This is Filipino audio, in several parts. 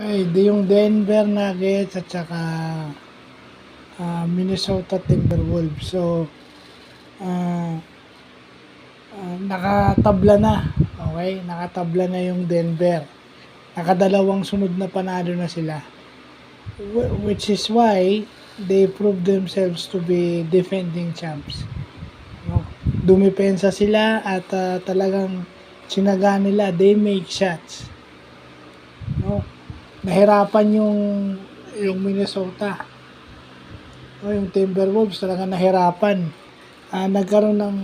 Ay, di yung Denver Nuggets at saka Minnesota Timberwolves. So, ah, nakatabla na. Okay? Nakatabla na yung Denver. Nakadalawang sunod na panalo na sila. Which is why they proved themselves to be defending champs. No? Dumipensa sila at talagang sinaga nila, they make shots. No? Nahirapan yung Minnesota. No, yung Timberwolves talaga nahirapan. Nagkaroon ng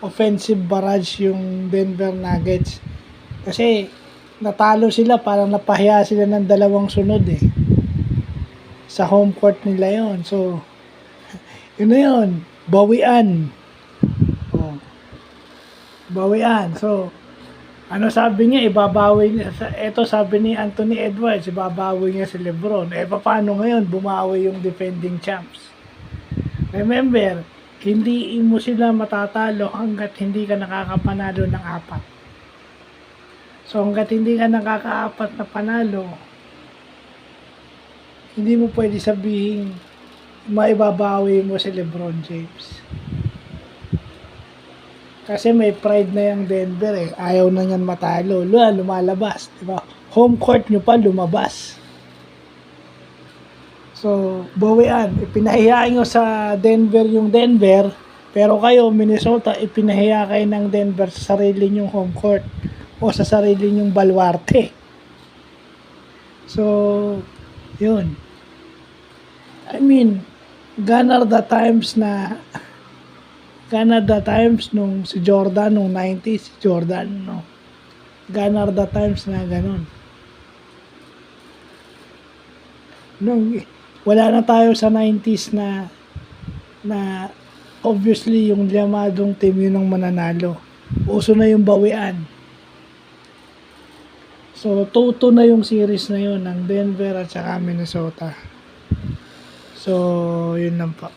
offensive barrage yung Denver Nuggets. Kasi natalo sila, parang napahiya sila ng dalawang sunod sa home court nila yon. So, yun na yun. Bawian. Oh, bawian. So, ano sabi niya, ibabawi niya. Ito sabi ni Anthony Edwards, ibabawi niya si Lebron. Paano ngayon bumawi yung defending champs? Remember, hindi mo sila matatalo hanggat hindi ka nakakapanalo ng 4. So, hanggat hindi ka nakaka-4 na panalo, hindi mo pwede sabihin maibabawi mo si Lebron James. Kasi may pride na yung Denver Ayaw na niyan matalo. Lumalabas. Diba? Home court nyo pa, lumabas. So, bawian. Ipinahiya nyo sa Denver yung Denver. Pero kayo, Minnesota, ipinahiya kayo ng Denver sa sarili nyong home court. O sa sarili nyong balwarte. So, yun. I mean, gone are the times nung si Jordan, nung 90s, si Jordan, no? Gone are the times na ganun. Nung wala na tayo sa 90s na obviously yung llamadong team yun ang mananalo. Uso na yung bawian. So, 2-2 na yung series na yun ng Denver at saka Minnesota. So, yun lang po.